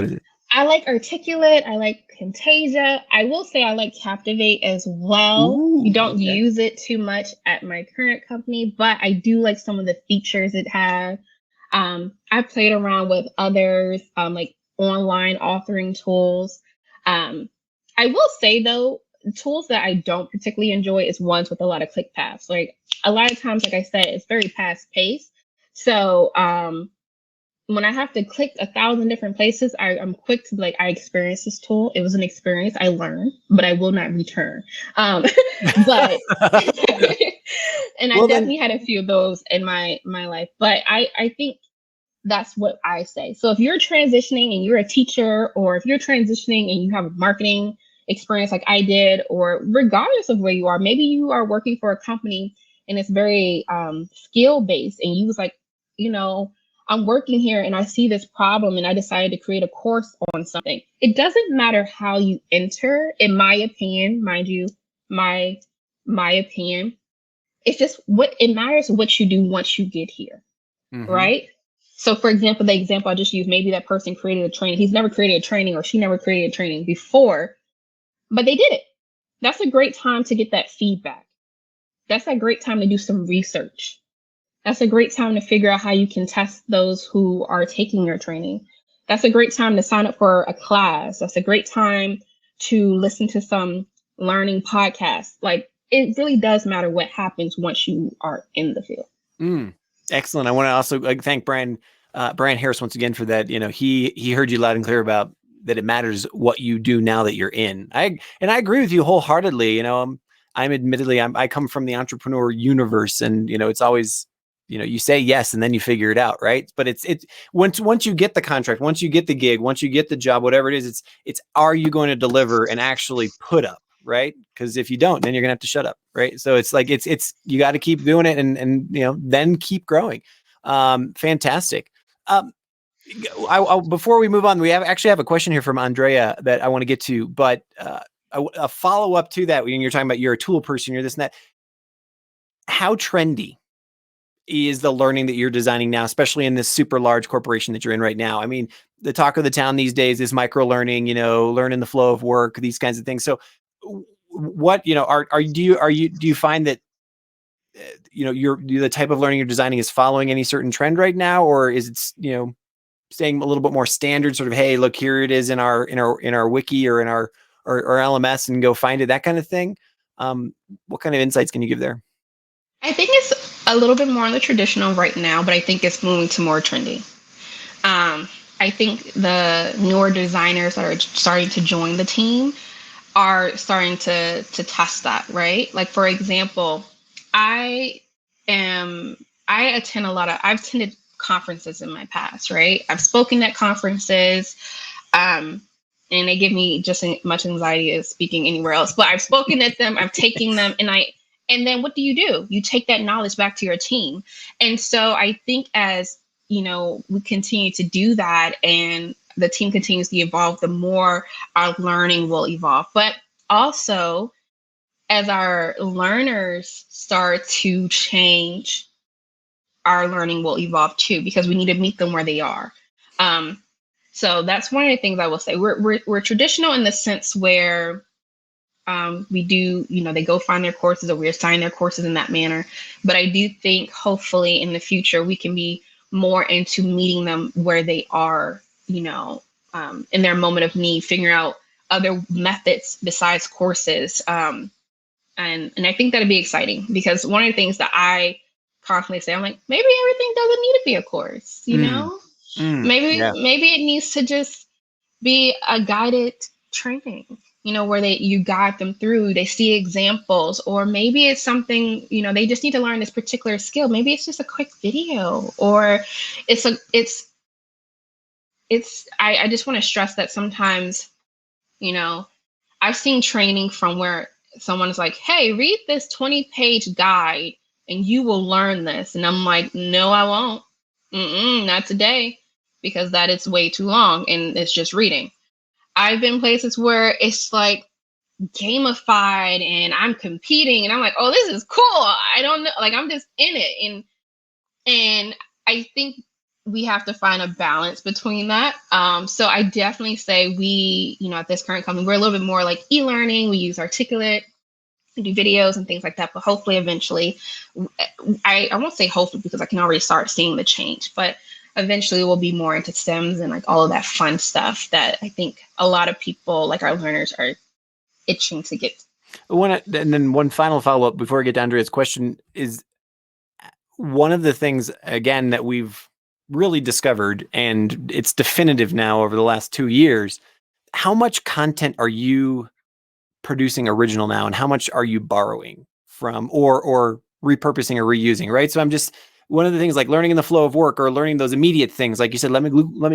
I like Articulate. I like Camtasia. I will say I like Captivate as well. We don't use it too much at my current company, but I do like some of the features it has. I played around with others, like online authoring tools. I will say though, tools that I don't particularly enjoy is ones with a lot of click paths. Like a lot of times, like I said, it's very fast paced. So when I have to click 1,000 different places, I'm quick to be like, I experienced this tool. It was an experience I learned, but I will not return. But and I Well, then, definitely had a few of those in my life. But I think that's what I say. So if you're transitioning and you're a teacher, or if you're transitioning and you have a marketing experience like I did, or regardless of where you are, maybe you are working for a company and it's very skill based, and you was like, you know, I'm working here and I see this problem and I decided to create a course on something. It doesn't matter how you enter, in my opinion, mind you, my opinion. It's just what it matters what you do once you get here, mhm. right? So, for example, the example I just used, maybe that person created a training. He's never created a training, or she never created a training before, but they did it. That's a great time to get that feedback. That's a great time to do some research. That's a great time to figure out how you can test those who are taking your training. That's a great time to sign up for a class. That's a great time to listen to some learning podcasts. Like, it really does matter what happens once you are in the field. Excellent. I want to also thank Brian Harris once again for that. You know, he heard you loud and clear about that. It matters what you do now that you're in. I agree with you wholeheartedly. You know, I'm admittedly I come from the entrepreneur universe, and you know, it's always, you know, you say yes and then you figure it out, right? But it's once you get the contract, once you get the gig, once you get the job, whatever it is, it's are you going to deliver and actually put up, right? Because if you don't, then you're gonna have to shut up, right? So it's like it's you got to keep doing it, and you know, then keep growing. Fantastic. Before we move on, we actually have a question here from Andrea that I want to get to, but a follow up to that. When you're talking about you're a tool person, you're this and that. How trendy is the learning that you're designing now, especially in this super large corporation that you're in right now? I mean, the talk of the town these days is micro learning, you know, learning the flow of work, these kinds of things. So what, you know, do you find that, you know, you're the type of learning you're designing is following any certain trend right now, or is it, you know, staying a little bit more standard sort of, hey, look, here it is in our wiki or in our LMS and go find it, that kind of thing? What kind of insights can you give there? I think it's a little bit more on the traditional right now, but I think it's moving to more trendy. I think the newer designers that are starting to join the team are starting to test that, right? Like, for example, I am I attend a lot of I've attended conferences in my past, right? I've spoken at conferences, um, and they give me just as much anxiety as speaking anywhere else. But I've spoken at them, I've taken them, and then what do? You take that knowledge back to your team. And so I think, as you know, we continue to do that and the team continues to evolve, the more our learning will evolve. But also, as our learners start to change, our learning will evolve too, because we need to meet them where they are. Um, so that's one of the things I will say. We're traditional in the sense where we do, you know, they go find their courses, or we assign their courses in that manner. But I do think hopefully in the future we can be more into meeting them where they are, you know, in their moment of need, figuring out other methods besides courses. And I think that'd be exciting, because one of the things that I constantly say, I'm like, maybe everything doesn't need to be a course, you know? Yeah. Maybe it needs to just be a guided training, you know, where you guide them through, they see examples, or maybe it's something, you know, they just need to learn this particular skill. Maybe it's just a quick video, or I just want to stress that sometimes, you know, I've seen training from where someone is like, hey, read this 20-page guide and you will learn this. And I'm like, no, I won't. Not today, because that is way too long and it's just reading. I've been places where it's like gamified and I'm competing and I'm like, oh, this is cool. I don't know. Like, I'm just in it. And I think we have to find a balance between that. So I definitely say we, you know, at this current company, we're a little bit more like e-learning. We use Articulate, we do videos and things like that. But hopefully, eventually, I won't say hopefully, because I can already start seeing the change. But eventually, we'll be more into STEMs and like all of that fun stuff that I think a lot of people, like our learners, are itching to get. And then one final follow up before I get to Andrea's question is, one of the things, again, that we've really discovered, and it's definitive now over the last 2 years, how much content are you producing original now, and how much are you borrowing from or repurposing or reusing, right? So I'm just, one of the things, like learning in the flow of work or learning those immediate things, like you said, let me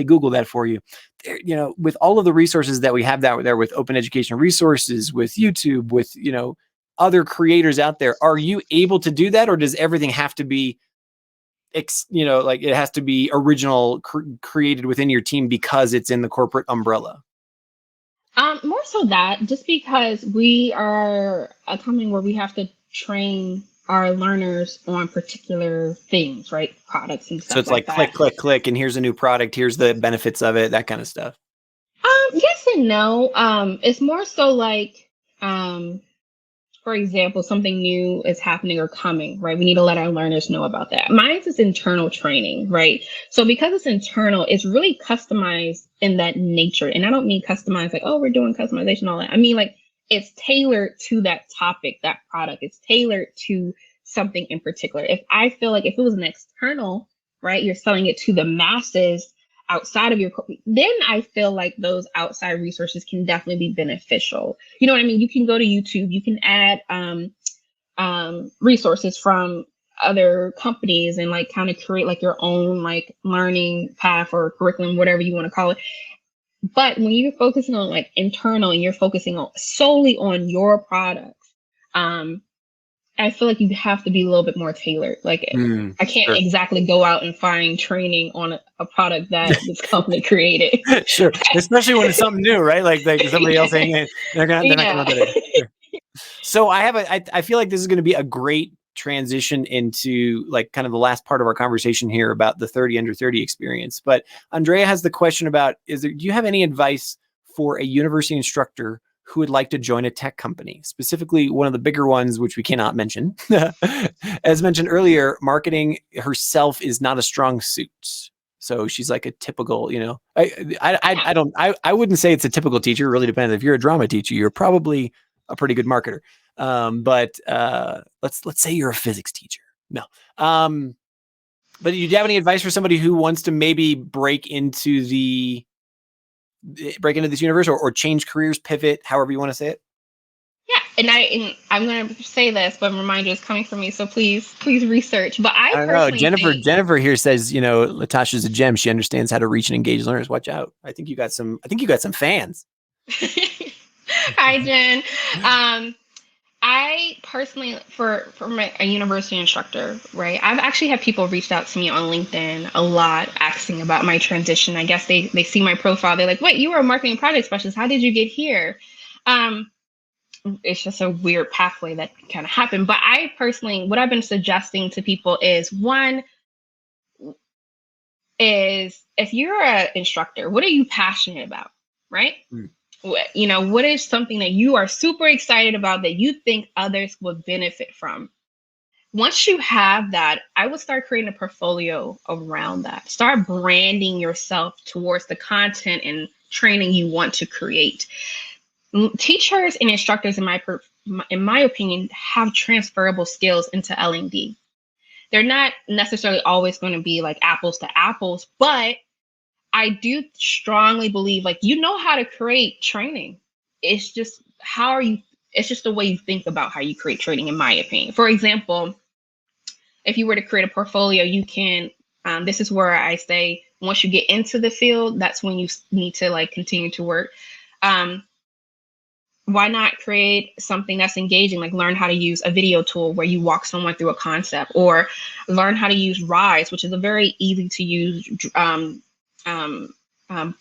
Google that for you. There, with all of the resources that we have out there, with open education resources, with YouTube, with other creators out there, are you able to do that, or does everything have to be like it has to be original, created within your team because it's in the corporate umbrella? More so that, just because we are a company where we have to train our learners on particular things, right? Products and So stuff it's like like click, that. click, click, and here's a new product. Here's the benefits of it, that kind of stuff. Yes and no. It's more so like, for example, something new is happening or coming, right? We need to let our learners know about that. Mine is internal training, right? So because it's internal, it's really customized in that nature. And I don't mean customized like, oh, we're doing customization, all that. I mean, like, it's tailored to that topic, that product. It's tailored to something in particular. If I feel like if it was an external, right, you're selling it to the masses outside of your, then I feel like those outside resources can definitely be beneficial. You know what I mean? You can go to YouTube, you can add resources from other companies and like kind of create like your own like learning path or curriculum, whatever you want to call it. But when you're focusing on like internal and you're focusing on solely on your products, I feel like you have to be a little bit more tailored. Like I can't Sure. exactly go out and find training on a product that this company created. Sure, especially when it's something new, right? Like somebody else saying it, they're not gonna let it. Sure. So I feel like this is going to be a great transition into like kind of the last part of our conversation here about the 30 under 30 experience. But Andrea has the question about, do you have any advice for a university instructor who would like to join a tech company, specifically one of the bigger ones, which we cannot mention? As mentioned earlier, marketing herself is not a strong suit. So she's like a typical, I wouldn't say it's a typical teacher. It really depends. If you're a drama teacher, you're probably a pretty good marketer. But let's say you're a physics teacher. No. But do you have any advice for somebody who wants to maybe break into this universe, or change careers, pivot, however you want to say it? Yeah, and I'm going to say this, but reminder is coming from me, so please research. But I I don't know. personally think, Jennifer here says, LaTarshia a gem. She understands how to reach and engage learners. Watch out. I think you got some fans. hi Jen. I personally, for a university instructor, right? I've actually had people reached out to me on LinkedIn a lot asking about my transition. I guess they see my profile. They're like, wait, you were a marketing product specialist. How did you get here? It's just a weird pathway that kind of happened. But I personally, what I've been suggesting to people is, one is, if you're an instructor, what are you passionate about, right? What is something that you are super excited about that you think others would benefit from? Once you have that, I would start creating a portfolio around that. Start branding yourself towards the content and training you want to create. Teachers and instructors, in my opinion, have transferable skills into L&D. They're not necessarily always going to be like apples to apples, but I do strongly believe, like, how to create training. It's just it's just the way you think about how you create training, in my opinion. For example, if you were to create a portfolio, you can, this is where I say, once you get into the field, that's when you need to like continue to work. Why not create something that's engaging, like learn how to use a video tool where you walk someone through a concept, or learn how to use Rise, which is a very easy to use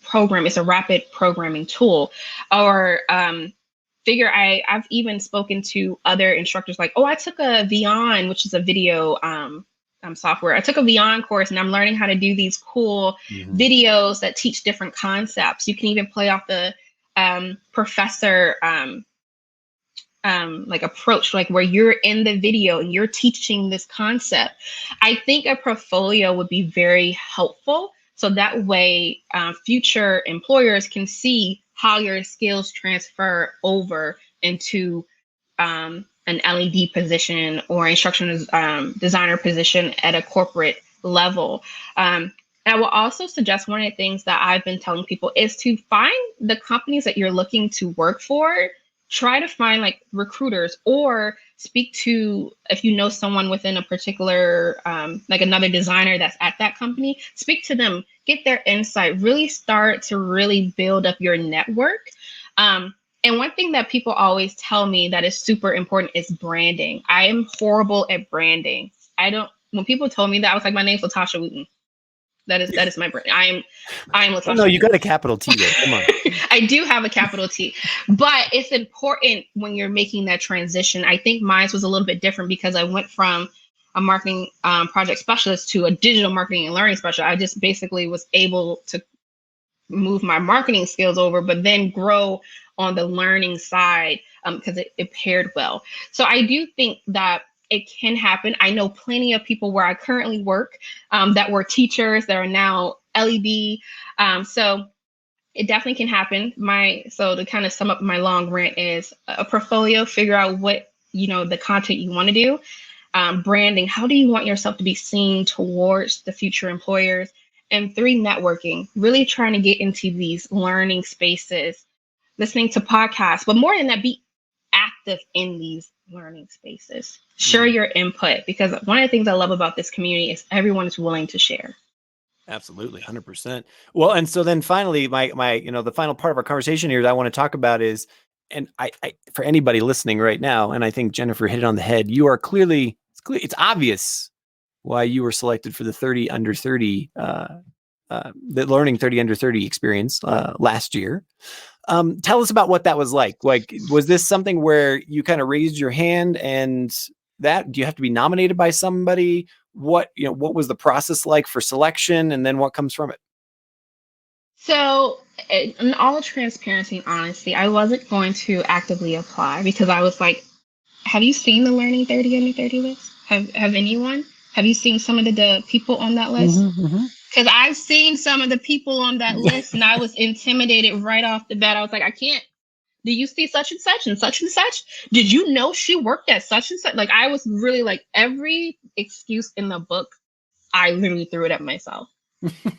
program. It's a rapid programming tool. Or I've even spoken to other instructors like, oh, I took a Vion, which is a video software. I took a Vion course and I'm learning how to do these cool videos that teach different concepts. You can even play off the professor like approach, like where you're in the video and you're teaching this concept. I think a portfolio would be very helpful. So that way, future employers can see how your skills transfer over into an LED position or instructional designer position at a corporate level. And I will also suggest one of the things that I've been telling people is to find the companies that you're looking to work for. Try to find like recruiters or speak to, if you know someone within a particular, like another designer that's at that company, speak to them, get their insight, really start to really build up your network. And one thing that people always tell me that is super important is branding. I am horrible at branding. When people told me that, I was like, my name's LaTarshia Wooten. That is my brand. I am LaTarshia. Oh, no, you got a capital T there. Come on. I do have a capital T, but it's important when you're making that transition. I think mine was a little bit different because I went from a marketing project specialist to a digital marketing and learning specialist. I just basically was able to move my marketing skills over, but then grow on the learning side because it paired well. So I do think that it can happen. I know plenty of people where I currently work that were teachers that are now LED. So it definitely can happen. So to kind of sum up my long rant is a portfolio, figure out what, the content you want to do. Branding, how do you want yourself to be seen towards the future employers? And 3, networking, really trying to get into these learning spaces, listening to podcasts, but more than that, be active in these learning spaces. Share your input, because one of the things I love about this community is everyone is willing to share. Absolutely. 100%. Well, and so then finally, my, the final part of our conversation here that I want to talk about is, and I for anybody listening right now, and I think Jennifer hit it on the head, you are it's obvious why you were selected for the 30 under 30, the Learning 30 under 30 experience last year. Tell us about what that was like. Like, was this something where you kind of raised your hand and do you have to be nominated by somebody? What was the process like for selection, and then what comes from it? So in all transparency and honesty, I wasn't going to actively apply because I was like, have you seen the Learning 30 under 30 list? Have anyone? Have you seen some of the people on that list? Because I've seen some of the people on that list and I was intimidated right off the bat. I was like, I can't. Do you see such and such and such and such? Did you know she worked at such and such? Like, I was really like, every excuse in the book, I literally threw it at myself.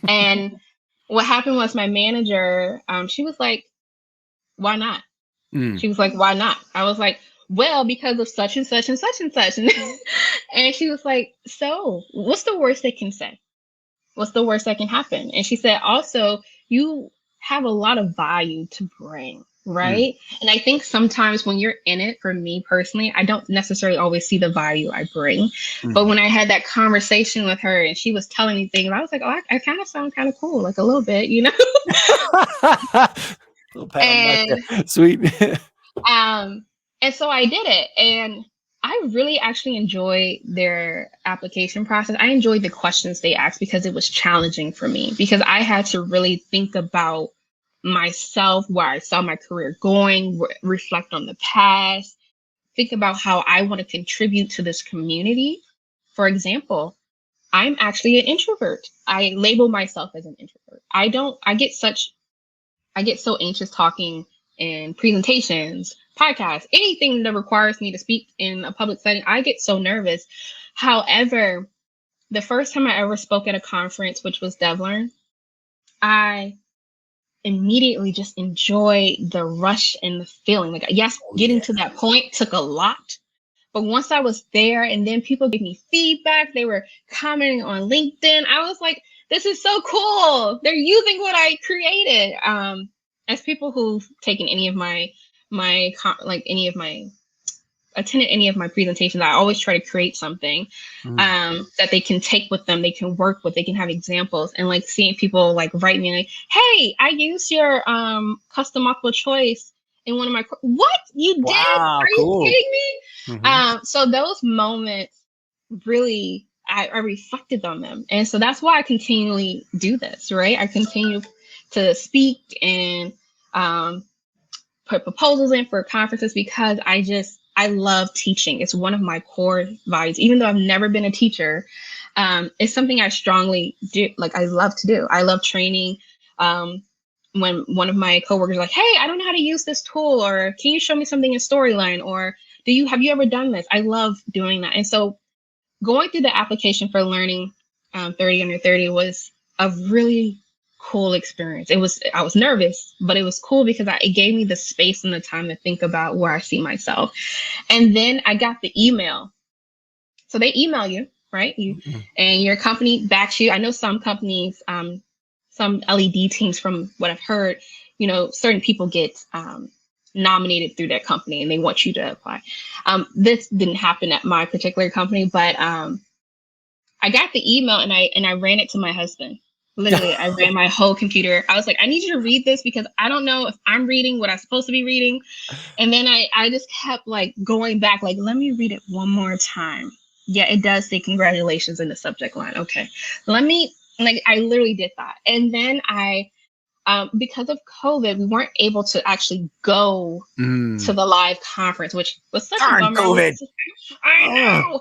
And what happened was my manager, she was like, why not? She was like, why not? I was like, well, because of such and such and such and such. And she was like, so what's the worst they can say? What's the worst that can happen? And she said, also, you have a lot of value to bring, right? And I think sometimes when you're in it, for me personally, I don't necessarily always see the value I bring. But when I had that conversation with her and she was telling me things, I was like, oh, I kind of sound kind of cool, like a little bit, And sweet. And so I did it. And I really actually enjoyed their application process. I enjoyed the questions they asked because it was challenging for me, because I had to really think about myself, where I saw my career going, reflect on the past, think about how I want to contribute to this community. For example, I'm actually an introvert. I label myself as an introvert. I get so anxious talking in presentations, podcasts, anything that requires me to speak in a public setting. I get so nervous. However, the first time I ever spoke at a conference, which was DevLearn, I immediately just enjoy the rush and the feeling. Like, yes, getting to that point took a lot. But once I was there and then people gave me feedback, they were commenting on LinkedIn, I was like, this is so cool. They're using what I created. As people who've taken attended any of my presentations, I always try to create something that they can take with them, they can work with, they can have examples. And like seeing people like write me like, hey, I used your custom multiple choice in one of my what you did? Wow, Are cool. you kidding me? So those moments really, I reflected on them. And so that's why I continually do this, right? I continue to speak and put proposals in for conferences because I love teaching. It's one of my core values. Even though I've never been a teacher, it's something I strongly do. Like, I love to do. I love training. When one of my coworkers like, hey, I don't know how to use this tool, or can you show me something in Storyline, or have you ever done this? I love doing that. And so going through the application for learning 30 under 30 was a really cool experience. I was nervous, but it was cool because it gave me the space and the time to think about where I see myself. And then I got the email. So they email you, right? And your company backs you. I know some companies, some LED teams, from what I've heard, certain people get nominated through their company and they want you to apply. This didn't happen at my particular company, but I got the email and I ran it to my husband. Literally, I ran my whole computer. I was like, I need you to read this because I don't know if I'm reading what I'm supposed to be reading. And then I just kept like going back, like, let me read it one more time. Yeah, it does say congratulations in the subject line. Okay. I literally did that. And then because of COVID, we weren't able to actually go to the live conference, which was such a bummer. COVID. I know.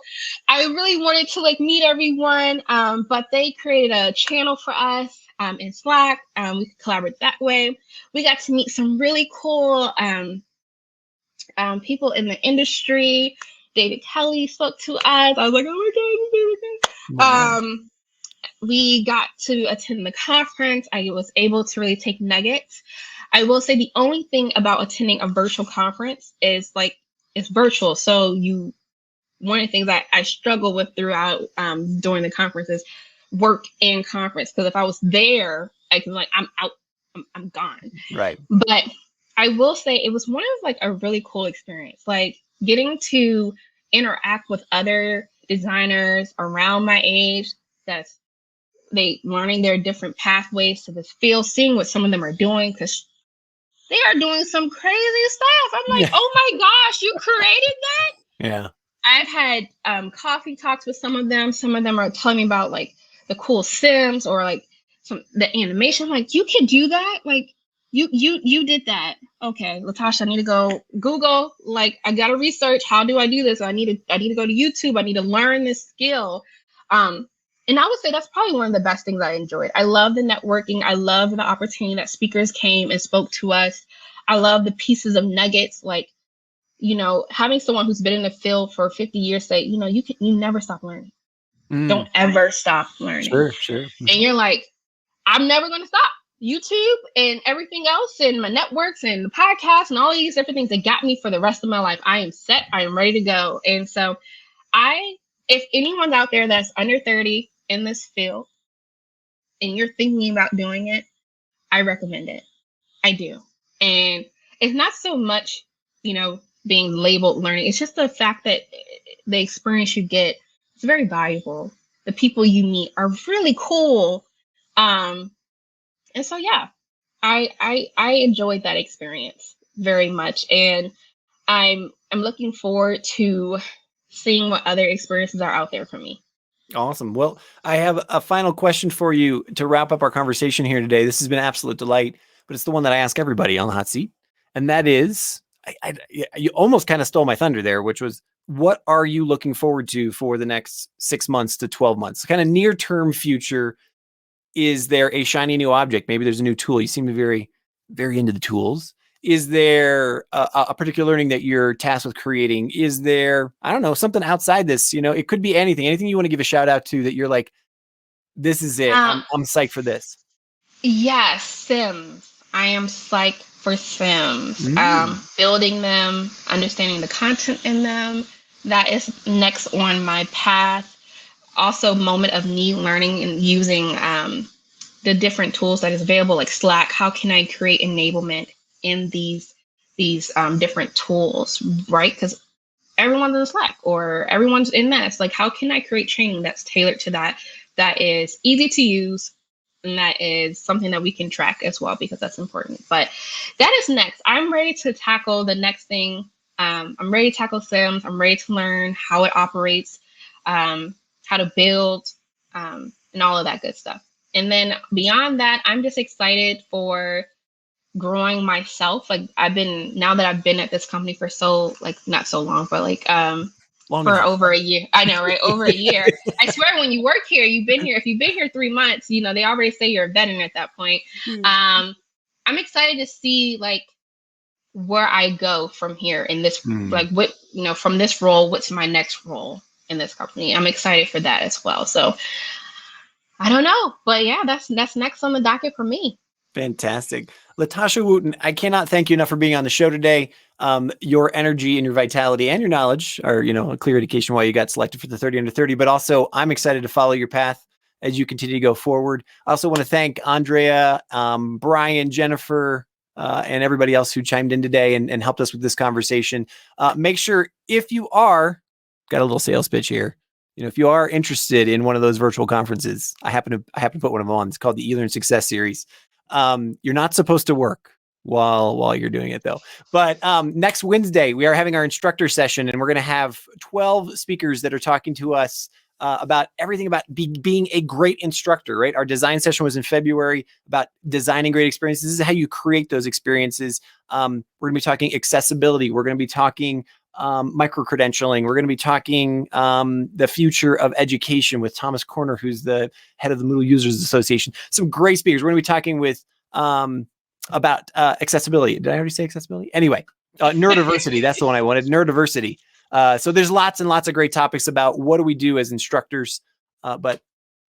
I really wanted to meet everyone, but they created a channel for us in Slack. We could collaborate that way. We got to meet some really cool people in the industry. David Kelly spoke to us. I was like, oh my God, David. We got to attend the conference. I was able to really take nuggets. I will say the only thing about attending a virtual conference is it's virtual. So one of the things that I struggle with throughout during the conference is work in conference. Because if I was there, I can I'm out, I'm gone. Right. But I will say it was one of a really cool experience. Getting to interact with other designers around my age that's learning their different pathways to this field, seeing what some of them are doing, because they are doing some crazy stuff. I'm like, oh my gosh, you created that? Yeah. I've had coffee talks with some of them. Some of them are telling me about the cool Sims or the animation. I'm like, you can do that? You did that. Okay, LaTarshia, I need to go Google. I gotta research. How do I do this? I need to go to YouTube. I need to learn this skill. And I would say that's probably one of the best things I enjoyed. I love the networking. I love the opportunity that speakers came and spoke to us. I love the pieces of nuggets, having someone who's been in the field for 50 years say, you never stop learning. Don't ever stop learning. Sure. And you're like, I'm never going to stop. YouTube and everything else and my networks and the podcast and all these different things that got me for the rest of my life. I am set. I am ready to go. And so if anyone's out there that's under 30 in this field and you're thinking about doing it, I recommend it. I do. And it's not so much, being labeled learning. It's just the fact that the experience you get is very valuable. The people you meet are really cool. And so, yeah, I enjoyed that experience very much. And I'm looking forward to seeing what other experiences are out there for me. Awesome. Well, I have a final question for you to wrap up our conversation here today. This has been an absolute delight, but it's the one that I ask everybody on the hot seat. And that is, you almost kind of stole my thunder there, which was, what are you looking forward to for the next 6 months to 12 months? Kind of near-term future. Is there a shiny new object? Maybe there's a new tool. You seem to be very, very into the tools. Is there a particular learning that you're tasked with creating? Is there, I don't know, something outside this? It could be anything you want to give a shout out to that you're like, this is it. I'm psyched for this. Yes, Sims. I am psyched for Sims. Building them, understanding the content in them. That is next on my path. Also, moment of need learning and using the different tools that is available, like Slack. How can I create enablement in these different tools, right? Because everyone's in Slack or everyone's in this. How can I create training that's tailored to that is easy to use, and that is something that we can track as well, because that's important. But that is next. I'm ready to tackle the next thing. I'm ready to tackle Sims. I'm ready to learn how it operates, how to build, and all of that good stuff. And then beyond that, I'm just excited for growing myself. Now that I've been at this company for not so long, but for over a year. I know, right? Over a year. I swear, when you work here, if you've been here 3 months, they already say you're a veteran at that point. I'm excited to see where I go from here in this, Hmm. like what, from this role, what's my next role in this company. I'm excited for that as well. So I don't know, but yeah, that's next on the docket for me. Fantastic. LaTarshia Wooten, I cannot thank you enough for being on the show today. Your energy and your vitality and your knowledge are, a clear indication why you got selected for the 30 under 30, but also I'm excited to follow your path as you continue to go forward. I also want to thank Andrea, Brian, Jennifer, and everybody else who chimed in today and helped us with this conversation. Make sure if you are, got a little sales pitch here. If you are interested in one of those virtual conferences, I happen to put one of them on. It's called the eLearn Success Series. You're not supposed to work while you're doing it though. But next Wednesday, we are having our instructor session, and we're going to have 12 speakers that are talking to us about everything about being a great instructor, right? Our design session was in February about designing great experiences. This is how you create those experiences. We're going to be talking accessibility. We're going to be talking micro-credentialing. We're going to be talking the future of education with Thomas Corner, who's the head of the Moodle Users Association. Some great speakers. We're going to be talking with about accessibility. Did I already say accessibility? Anyway, neurodiversity. That's the one I wanted. Neurodiversity. So there's lots and lots of great topics about what do we do as instructors. But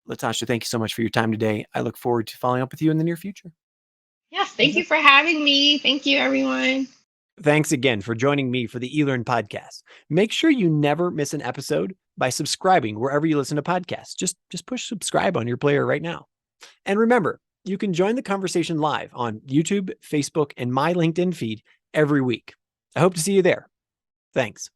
LaTarshia, thank you so much for your time today. I look forward to following up with you in the near future. Yes, thank you for having me. Thank you, everyone. Thanks again for joining me for the eLearn podcast. Make sure you never miss an episode by subscribing wherever you listen to podcasts. Just push subscribe on your player right now. And remember, you can join the conversation live on YouTube, Facebook, and my LinkedIn feed every week. I hope to see you there. Thanks.